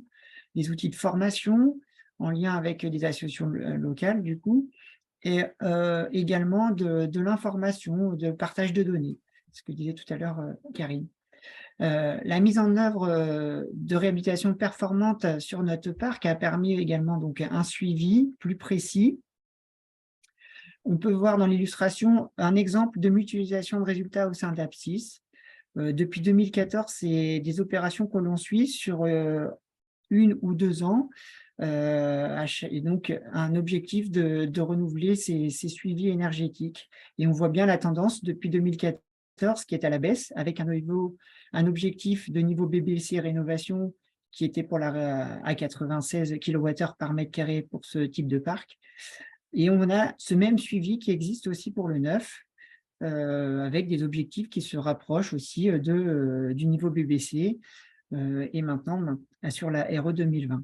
des outils de formation en lien avec des associations locales, du coup, et également de l'information, de partage de données, ce que disait tout à l'heure Karine. La mise en œuvre de réhabilitation performante sur notre parc a permis également donc un suivi plus précis. On peut voir dans l'illustration un exemple de mutualisation de résultats au sein d'Apsys. Depuis 2014, c'est des opérations que l'on suit sur 1 ou 2 ans, et donc un objectif de renouveler ces suivis énergétiques. Et on voit bien la tendance depuis 2014 qui est à la baisse, avec un objectif de niveau BBC rénovation qui était à 96 kWh par mètre carré pour ce type de parc. Et on a ce même suivi qui existe aussi pour le neuf, avec des objectifs qui se rapprochent aussi du niveau BBC et maintenant sur la RE 2020.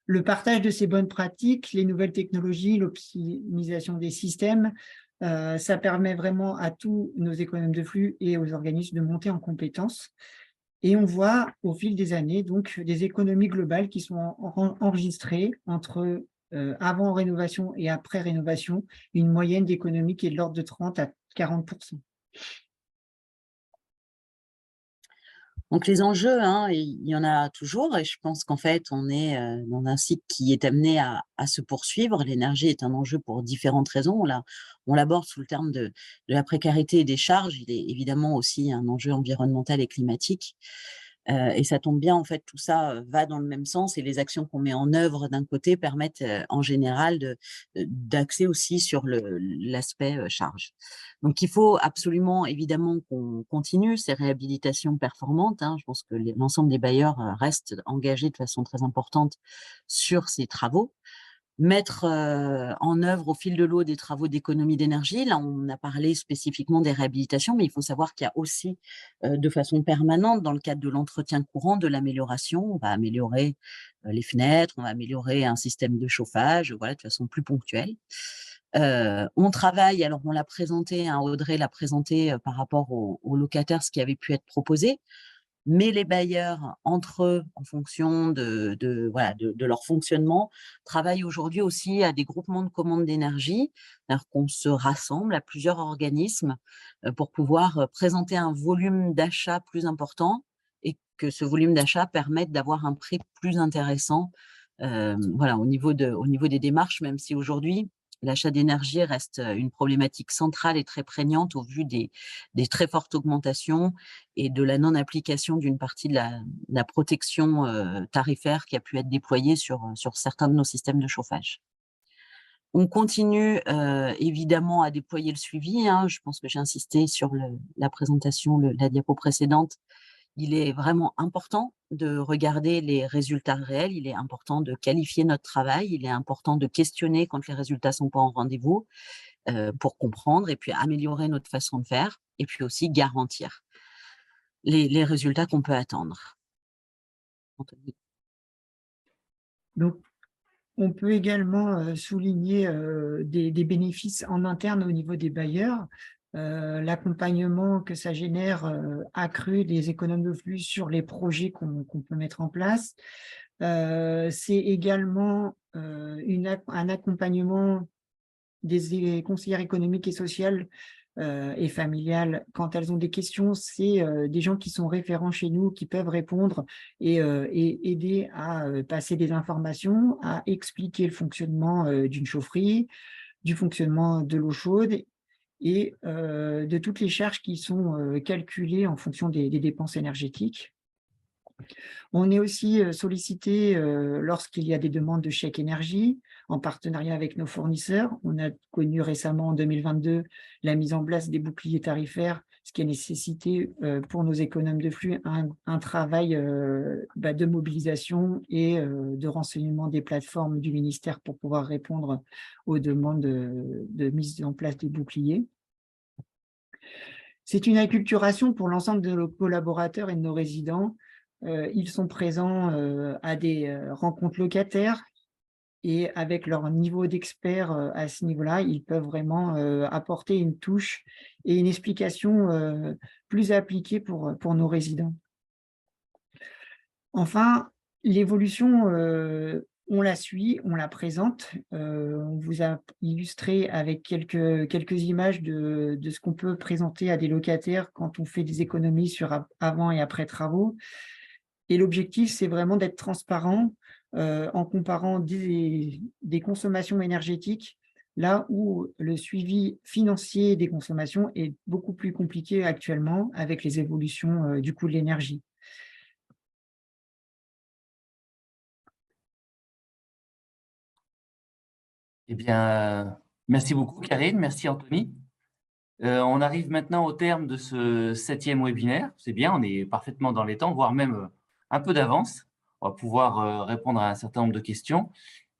Le partage de ces bonnes pratiques, les nouvelles technologies, l'optimisation des systèmes, ça permet vraiment à tous nos économes de flux et aux organismes de monter en compétences. Et on voit au fil des années donc des économies globales qui sont enregistrées entre avant rénovation et après rénovation, une moyenne d'économie qui est de l'ordre de 30 à 40%. Donc les enjeux, hein, il y en a toujours et je pense qu'en fait, on est dans un cycle qui est amené à se poursuivre. L'énergie est un enjeu pour différentes raisons. On l'aborde sous le terme de la précarité et des charges. Il est évidemment aussi un enjeu environnemental et climatique. Et ça tombe bien, en fait, tout ça va dans le même sens et les actions qu'on met en œuvre d'un côté permettent en général d'axer aussi sur l'aspect charge. Donc, il faut absolument, évidemment, qu'on continue ces réhabilitations performantes, hein. Je pense que l'ensemble des bailleurs restent engagés de façon très importante sur ces travaux. Mettre en œuvre au fil de l'eau des travaux d'économie d'énergie. Là, on a parlé spécifiquement des réhabilitations, mais il faut savoir qu'il y a aussi, de façon permanente, dans le cadre de l'entretien courant, de l'amélioration. On va améliorer les fenêtres, on va améliorer un système de chauffage, voilà, de façon plus ponctuelle. On travaille, alors on l'a présenté, hein, Audrey l'a présenté par rapport aux locataires, ce qui avait pu être proposé. Mais les bailleurs, entre eux, en fonction de leur fonctionnement, travaillent aujourd'hui aussi à des groupements de commandes d'énergie, c'est-à-dire qu'on se rassemble à plusieurs organismes pour pouvoir présenter un volume d'achat plus important et que ce volume d'achat permette d'avoir un prix plus intéressant au niveau des démarches, même si aujourd'hui, l'achat d'énergie reste une problématique centrale et très prégnante au vu des très fortes augmentations et de la non-application d'une partie de la protection tarifaire qui a pu être déployée sur certains de nos systèmes de chauffage. On continue évidemment à déployer le suivi, hein. Je pense que j'ai insisté sur la présentation, la diapo précédente. Il est vraiment important de regarder les résultats réels, il est important de qualifier notre travail, il est important de questionner quand les résultats ne sont pas en rendez-vous pour comprendre et puis améliorer notre façon de faire et puis aussi garantir les résultats qu'on peut attendre. Anthony. Donc, on peut également souligner des bénéfices en interne au niveau des bailleurs. L'accompagnement que ça génère accru des économes de flux sur les projets qu'on peut mettre en place. C'est également un accompagnement des conseillères économiques et sociales et familiales. Quand elles ont des questions, c'est des gens qui sont référents chez nous, qui peuvent répondre et aider à passer des informations, à expliquer le fonctionnement d'une chaufferie, du fonctionnement de l'eau chaude et de toutes les charges qui sont calculées en fonction des dépenses énergétiques. On est aussi sollicité lorsqu'il y a des demandes de chèque énergie en partenariat avec nos fournisseurs. On a connu récemment en 2022 la mise en place des boucliers tarifaires, ce qui a nécessité pour nos économes de flux un travail de mobilisation et de renseignement des plateformes du ministère pour pouvoir répondre aux demandes de mise en place des boucliers. C'est une acculturation pour l'ensemble de nos collaborateurs et de nos résidents. Ils sont présents à des rencontres locataires et avec leur niveau d'expert à ce niveau-là, ils peuvent vraiment apporter une touche et une explication plus appliquée pour nos résidents. Enfin, l'évolution, on la suit, on la présente. On vous a illustré avec quelques images de ce qu'on peut présenter à des locataires quand on fait des économies sur avant et après travaux. Et l'objectif, c'est vraiment d'être transparent en comparant des consommations énergétiques, là où le suivi financier des consommations est beaucoup plus compliqué actuellement avec les évolutions du coût de l'énergie. Eh bien, merci beaucoup, Karine. Merci, Anthony. On arrive maintenant au terme de ce 7e webinaire. C'est bien, on est parfaitement dans les temps, voire même un peu d'avance. On va pouvoir répondre à un certain nombre de questions.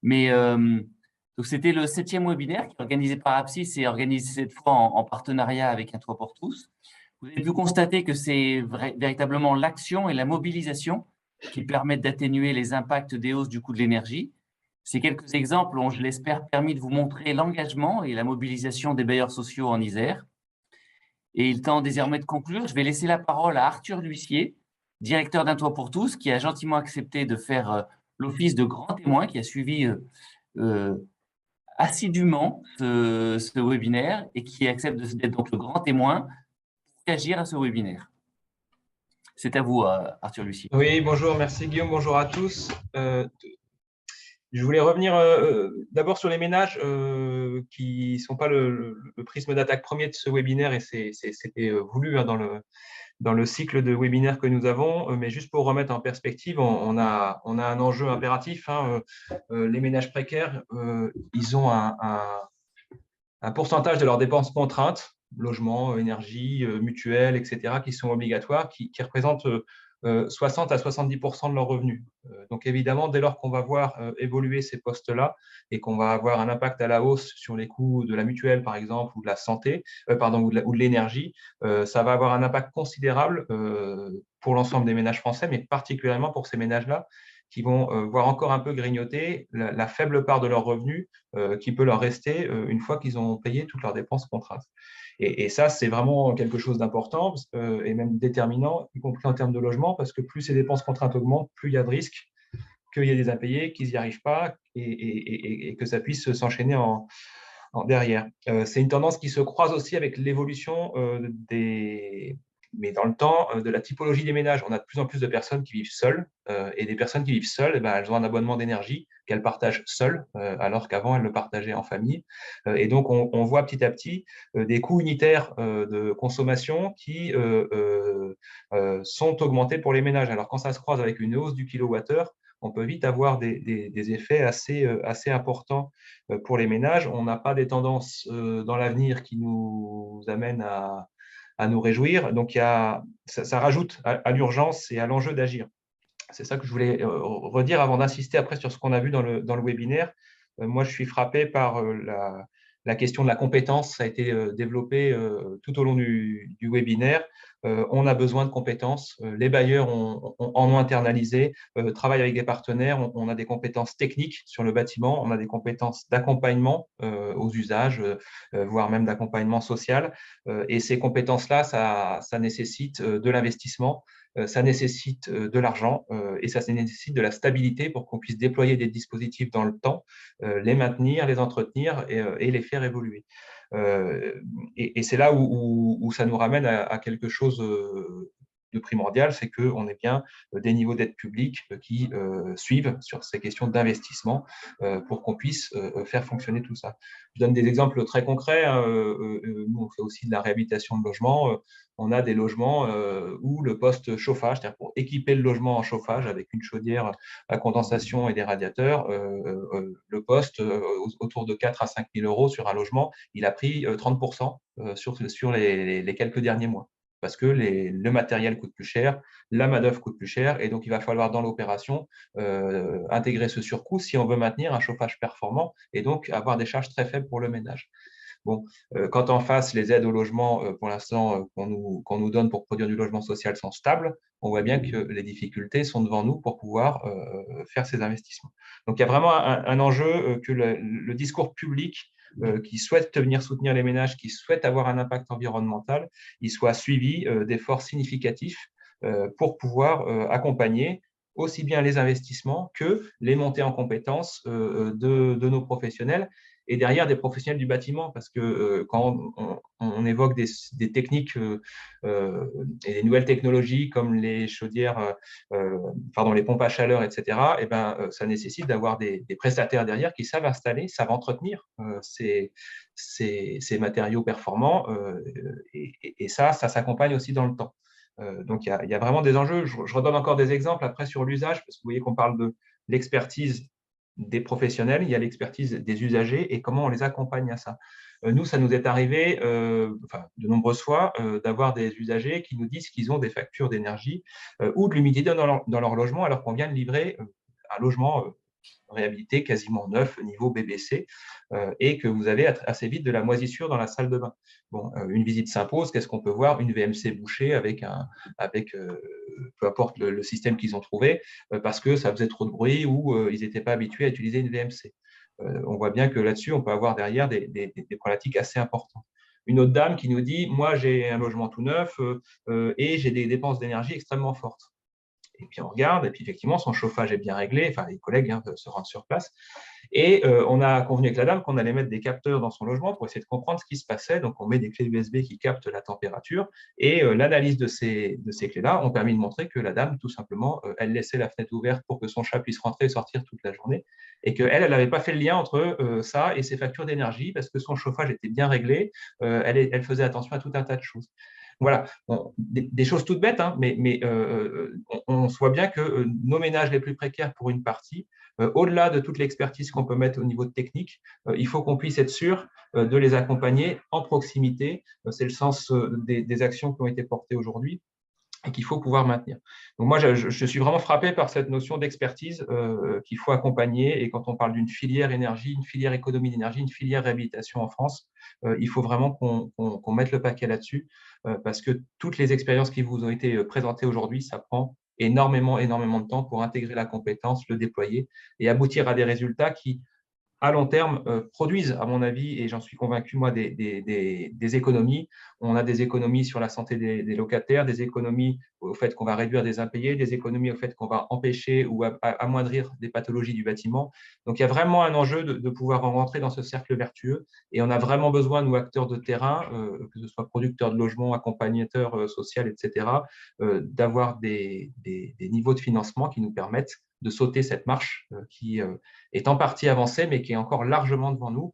Mais donc c'était le 7e webinaire qui est organisé par Apsys et organisé cette fois en partenariat avec Un Toit pour tous. Vous avez pu constater que c'est véritablement l'action et la mobilisation qui permettent d'atténuer les impacts des hausses du coût de l'énergie. Ces quelques exemples ont, je l'espère, permis de vous montrer l'engagement et la mobilisation des bailleurs sociaux en Isère. Et il tend désormais de conclure. Je vais laisser la parole à Arthur L'Huissier, directeur d'Un Toit pour tous, qui a gentiment accepté de faire l'office de grand témoin, qui a suivi assidûment ce webinaire et qui acceptent d'être donc le grand témoin pour réagir à ce webinaire. C'est à vous, Arthur Lucie. Oui, bonjour, merci Guillaume, bonjour à tous. Je voulais revenir d'abord sur les ménages qui ne sont pas le prisme d'attaque premier de ce webinaire, et c'était voulu hein, dans le cycle de webinaires que nous avons, mais juste pour remettre en perspective, on a un enjeu impératif. Hein, les ménages précaires, ils ont un pourcentage de leurs dépenses contraintes, logement, énergie, mutuelle, etc., qui sont obligatoires, qui représentent 60 à 70% de leurs revenus. Donc évidemment, dès lors qu'on va voir évoluer ces postes-là et qu'on va avoir un impact à la hausse sur les coûts de la mutuelle, par exemple, ou de la santé, ou de l'énergie, ça va avoir un impact considérable pour l'ensemble des ménages français, mais particulièrement pour ces ménages-là qui vont voir encore un peu grignoter la faible part de leurs revenus qui peut leur rester une fois qu'ils ont payé toutes leurs dépenses contraintes. Et ça, c'est vraiment quelque chose d'important et même déterminant, y compris en termes de logement, parce que plus ces dépenses contraintes augmentent, plus il y a de risques qu'il y ait des impayés, qu'ils n'y arrivent pas et que ça puisse s'enchaîner en derrière. C'est une tendance qui se croise aussi avec l'évolution mais dans le temps, de la typologie des ménages. On a de plus en plus de personnes qui vivent seules, et des personnes qui vivent seules, elles ont un abonnement d'énergie qu'elles partagent seules, alors qu'avant, elles le partageaient en famille. Et donc, on voit petit à petit des coûts unitaires de consommation qui sont augmentés pour les ménages. Alors, quand ça se croise avec une hausse du kilowattheure, on peut vite avoir des effets assez importants pour les ménages. On n'a pas des tendances dans l'avenir qui nous amènent à nous réjouir. Donc, ça rajoute à l'urgence et à l'enjeu d'agir. C'est ça que je voulais redire avant d'insister après sur ce qu'on a vu dans le webinaire. Moi, je suis frappé par la question de la compétence. Ça a été développé tout au long du webinaire. On a besoin de compétences. Les bailleurs en ont internalisé, travaillent avec des partenaires. On a des compétences techniques sur le bâtiment. On a des compétences d'accompagnement aux usages, voire même d'accompagnement social. Et ces compétences-là, ça nécessite de l'investissement. Ça nécessite de l'argent et ça nécessite de la stabilité pour qu'on puisse déployer des dispositifs dans le temps, les maintenir, les entretenir et les faire évoluer. Et c'est là où ça nous ramène à quelque chose de primordial, c'est qu'on ait bien des niveaux d'aide publique qui suivent sur ces questions d'investissement pour qu'on puisse faire fonctionner tout ça. Je donne des exemples très concrets. Nous, on fait aussi de la réhabilitation de logements. On a des logements où le poste chauffage, c'est-à-dire pour équiper le logement en chauffage avec une chaudière à condensation et des radiateurs, le poste autour de 4 à 5 000 euros sur un logement, il a pris 30% sur les quelques derniers mois. Parce que le matériel coûte plus cher, la main-d'œuvre coûte plus cher, et donc il va falloir dans l'opération intégrer ce surcoût si on veut maintenir un chauffage performant et donc avoir des charges très faibles pour le ménage. Bon, quand en face, les aides au logement, pour l'instant, qu'on nous donne pour produire du logement social sont stables, on voit bien que les difficultés sont devant nous pour pouvoir faire ces investissements. Donc, il y a vraiment un enjeu que le discours public qui souhaite venir soutenir les ménages, qui souhaite avoir un impact environnemental, il soit suivi d'efforts significatifs pour pouvoir accompagner aussi bien les investissements que les montées en compétences de nos professionnels et derrière des professionnels du bâtiment, parce que quand on évoque des techniques et des nouvelles technologies comme les chaudières, les pompes à chaleur, etc., ça nécessite d'avoir des prestataires derrière qui savent installer, savent entretenir ces matériaux performants, et ça s'accompagne aussi dans le temps. Donc, il y a vraiment des enjeux. Je redonne encore des exemples après sur l'usage, parce que vous voyez qu'on parle de l'expertise des professionnels, il y a l'expertise des usagers et comment on les accompagne à ça. Nous, ça nous est arrivé de nombreuses fois d'avoir des usagers qui nous disent qu'ils ont des factures d'énergie ou de l'humidité dans leur logement alors qu'on vient de livrer un logement réhabilité quasiment neuf, niveau BBC, et que vous avez assez vite de la moisissure dans la salle de bain. Bon, une visite s'impose, qu'est-ce qu'on peut voir? Une VMC bouchée avec peu importe le système qu'ils ont trouvé, parce que ça faisait trop de bruit ou ils n'étaient pas habitués à utiliser une VMC. On voit bien que là-dessus, on peut avoir derrière des problématiques assez importantes. Une autre dame qui nous dit « Moi, j'ai un logement tout neuf et j'ai des dépenses d'énergie extrêmement fortes. » Et puis on regarde, et puis effectivement, son chauffage est bien réglé, enfin les collègues se rendent sur place. Et on a convenu avec la dame qu'on allait mettre des capteurs dans son logement pour essayer de comprendre ce qui se passait. Donc on met des clés USB qui captent la température, et l'analyse de ces clés-là ont permis de montrer que la dame, tout simplement, elle laissait la fenêtre ouverte pour que son chat puisse rentrer et sortir toute la journée, et qu'elle n'avait pas fait le lien entre ça et ses factures d'énergie, parce que son chauffage était bien réglé, elle faisait attention à tout un tas de choses. Voilà, bon, des choses toutes bêtes, hein, mais on voit bien que nos ménages les plus précaires, pour une partie, au-delà de toute l'expertise qu'on peut mettre au niveau de technique, il faut qu'on puisse être sûr de les accompagner en proximité. C'est le sens des actions qui ont été portées aujourd'hui et qu'il faut pouvoir maintenir. Donc moi, je suis vraiment frappé par cette notion d'expertise qu'il faut accompagner. Et quand on parle d'une filière énergie, une filière économie d'énergie, une filière réhabilitation en France, il faut vraiment qu'on mette le paquet là-dessus, parce que toutes les expériences qui vous ont été présentées aujourd'hui, ça prend énormément de temps pour intégrer la compétence, le déployer et aboutir à des résultats qui, à long terme, produisent, à mon avis, et j'en suis convaincu, moi, des économies. On a des économies sur la santé des locataires, des économies au fait qu'on va réduire des impayés, des économies au fait qu'on va empêcher ou amoindrir des pathologies du bâtiment. Donc, il y a vraiment un enjeu de pouvoir rentrer dans ce cercle vertueux, et on a vraiment besoin, nous, acteurs de terrain, que ce soit producteurs de logements, accompagnateurs sociaux, etc., d'avoir des niveaux de financement qui nous permettent de sauter cette marche qui est en partie avancée, mais qui est encore largement devant nous.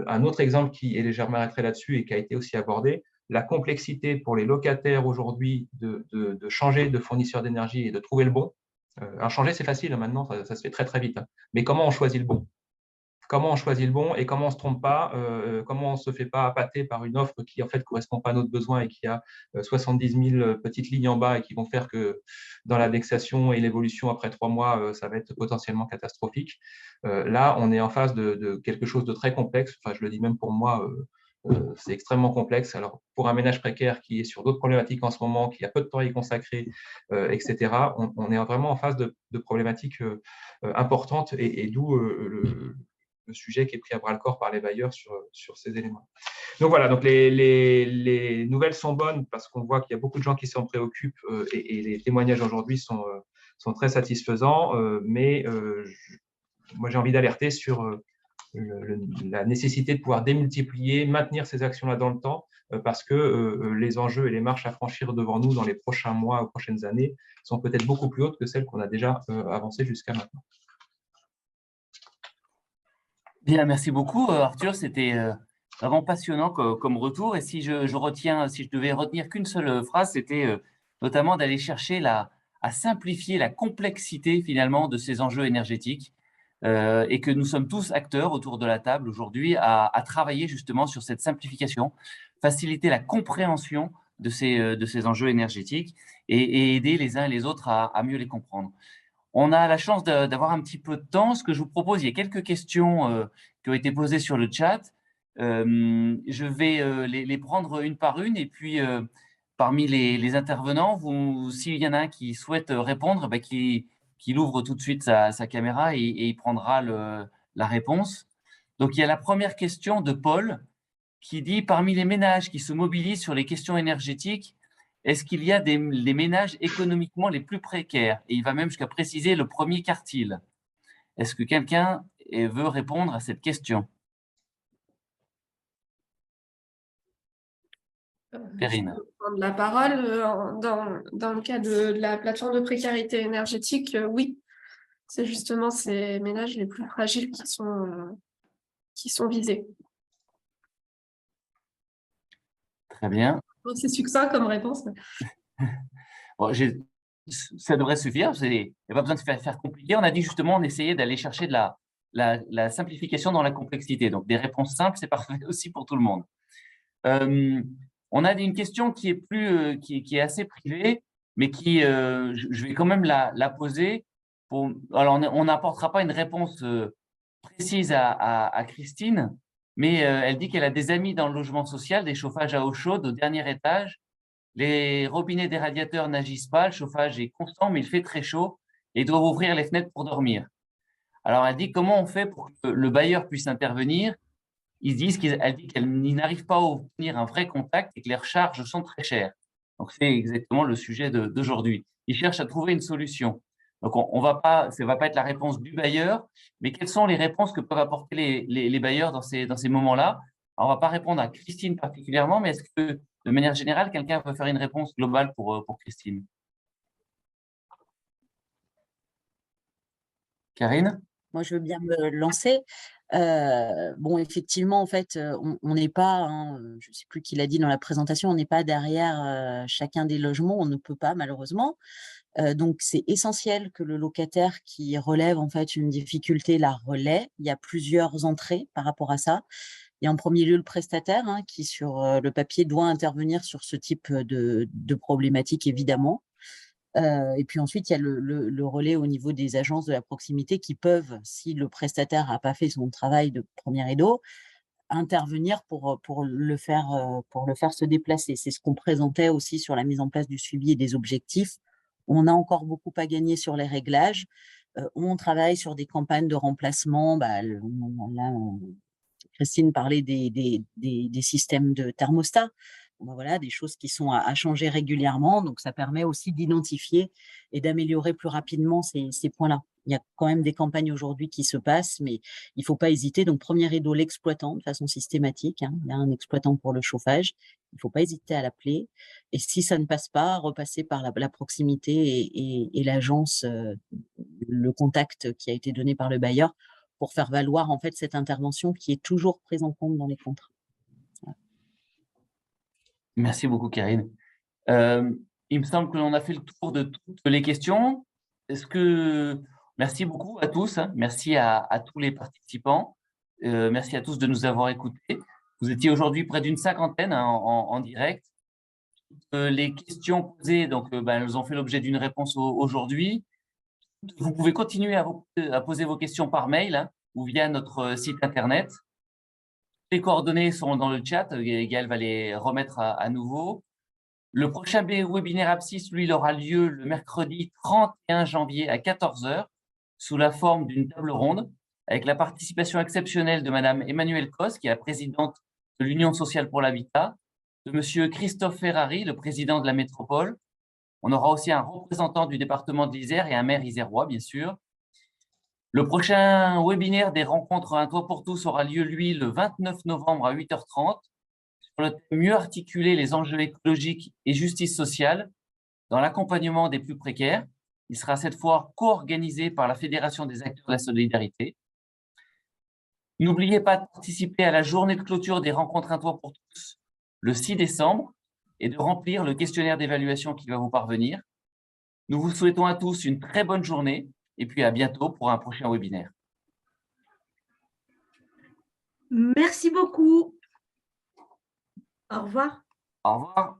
Un autre exemple et je m'arrêterai là-dessus et qui a été aussi abordé, la complexité pour les locataires aujourd'hui de changer de fournisseur d'énergie et de trouver le bon. Changer, c'est facile maintenant, ça se fait très très vite. Hein. Mais comment on choisit le bon? Comment on choisit le bon et comment on ne se trompe pas, comment on ne se fait pas appâter par une offre qui en fait ne correspond pas à notre besoin et qui a 70 000 petites lignes en bas et qui vont faire que dans l'indexation et l'évolution après 3 mois, ça va être potentiellement catastrophique. Là, on est en face de quelque chose de très complexe. Enfin, je le dis même pour moi, c'est extrêmement complexe. Alors, pour un ménage précaire qui est sur d'autres problématiques en ce moment, qui a peu de temps à y consacrer, etc., on est vraiment en face de problématiques importantes et d'où le sujet qui est pris à bras-le-corps par les bailleurs sur ces éléments. Donc voilà, donc les nouvelles sont bonnes parce qu'on voit qu'il y a beaucoup de gens qui s'en préoccupent et les témoignages aujourd'hui sont très satisfaisants, mais moi j'ai envie d'alerter sur la nécessité de pouvoir démultiplier, maintenir ces actions-là dans le temps, parce que les enjeux et les marches à franchir devant nous dans les prochains mois ou prochaines années sont peut-être beaucoup plus hautes que celles qu'on a déjà avancées jusqu'à maintenant. Bien, merci beaucoup, Arthur. C'était vraiment passionnant comme retour. Et si je devais retenir qu'une seule phrase, c'était notamment d'aller chercher à simplifier la complexité finalement de ces enjeux énergétiques, et que nous sommes tous acteurs autour de la table aujourd'hui à travailler justement sur cette simplification, faciliter la compréhension de ces enjeux énergétiques et aider les uns et les autres à mieux les comprendre. On a la chance d'avoir un petit peu de temps. Ce que je vous propose, il y a quelques questions qui ont été posées sur le chat. Je vais les prendre une par une et puis parmi les intervenants, s'il y en a un qui souhaite répondre, qu'il ouvre tout de suite sa caméra et il prendra la réponse. Donc, il y a la première question de Paul qui dit « Parmi les ménages qui se mobilisent sur les questions énergétiques, est-ce qu'il y a les ménages économiquement les plus précaires ?» Et il va même jusqu'à préciser le premier quartile. Est-ce que quelqu'un veut répondre à cette question? Perrine. Je peux prendre la parole. Dans le cas de la plateforme de précarité énergétique, oui, c'est justement ces ménages les plus fragiles qui sont visés. Très bien. Bon, c'est succinct comme réponse. Bon, ça devrait suffire. Il n'y a pas besoin de faire compliqué. On a dit justement, on essayait d'aller chercher de la simplification dans la complexité. Donc, des réponses simples, c'est parfait aussi pour tout le monde. On a une question qui est qui est assez privée, mais qui, je vais quand même la poser. Alors, on n'apportera pas une réponse précise à Christine, mais elle dit qu'elle a des amis dans le logement social, des chauffages à eau chaude au dernier étage. Les robinets des radiateurs n'agissent pas, le chauffage est constant, mais il fait très chaud et ils doivent ouvrir les fenêtres pour dormir. Alors, elle dit comment on fait pour que le bailleur puisse intervenir. Elle dit qu'elle n'arrive pas à obtenir un vrai contact et que les recharges sont très chères. Donc, c'est exactement le sujet d'aujourd'hui. Ils cherchent à trouver une solution. Donc, ça ne va pas être la réponse du bailleur, mais quelles sont les réponses que peuvent apporter les bailleurs dans ces moments-là? Alors, on ne va pas répondre à Christine particulièrement, mais est-ce que, de manière générale, quelqu'un peut faire une réponse globale pour Christine? Karine? Moi, je veux bien me lancer. Bon, effectivement, en fait, on n'est pas, hein, je ne sais plus qui l'a dit dans la présentation, on n'est pas derrière chacun des logements, on ne peut pas malheureusement. Donc, c'est essentiel que le locataire qui relève en fait une difficulté la relaie. Il y a plusieurs entrées par rapport à ça. Il y a en premier lieu le prestataire hein, qui, sur le papier, doit intervenir sur ce type de problématique, évidemment. Et puis ensuite, il y a le relais au niveau des agences de la proximité qui peuvent, si le prestataire n'a pas fait son travail de premier rideau, intervenir pour le faire se déplacer. C'est ce qu'on présentait aussi sur la mise en place du suivi et des objectifs. On a encore beaucoup à gagner sur les réglages. On travaille sur des campagnes de remplacement. Là, Christine parlait des systèmes de thermostat. Voilà, des choses qui sont à changer régulièrement. Donc, ça permet aussi d'identifier et d'améliorer plus rapidement ces points-là. Il y a quand même des campagnes aujourd'hui qui se passent, mais il ne faut pas hésiter. Donc, premier rideau, l'exploitant de façon systématique. Hein. Il y a un exploitant pour le chauffage. Il ne faut pas hésiter à l'appeler. Et si ça ne passe pas, repasser par la proximité et l'agence, le contact qui a été donné par le bailleur pour faire valoir en fait cette intervention qui est toujours prise en compte dans les contrats. Voilà. Merci beaucoup, Karine. Il me semble que l'on a fait le tour de toutes les questions. Merci beaucoup à tous. Hein. Merci à tous les participants. Merci à tous de nous avoir écoutés. Vous étiez aujourd'hui près d'une cinquantaine hein, en direct. Les questions posées, donc, elles ont fait l'objet d'une réponse aujourd'hui. Vous pouvez continuer à poser vos questions par mail hein, ou via notre site internet. Les coordonnées sont dans le chat. Gaël va les remettre à nouveau. Le prochain webinaire Apsis, lui, il aura lieu le mercredi 31 janvier à 14 h sous la forme d'une table ronde avec la participation exceptionnelle de Madame Emmanuelle Cos, qui est la présidente de l'Union sociale pour l'habitat, de Monsieur Christophe Ferrari, le président de la métropole. On aura aussi un représentant du département de l'Isère et un maire isérois, bien sûr. Le prochain webinaire des rencontres Un toit pour tous aura lieu, lui, le 29 novembre à 8 h 30 sur le thème « Mieux articuler les enjeux écologiques et justice sociale dans l'accompagnement des plus précaires ». Il sera cette fois co-organisé par la Fédération des acteurs de la solidarité. N'oubliez pas de participer à la journée de clôture des rencontres Un toit pour tous le 6 décembre et de remplir le questionnaire d'évaluation qui va vous parvenir. Nous vous souhaitons à tous une très bonne journée et puis à bientôt pour un prochain webinaire. Merci beaucoup. Au revoir. Au revoir.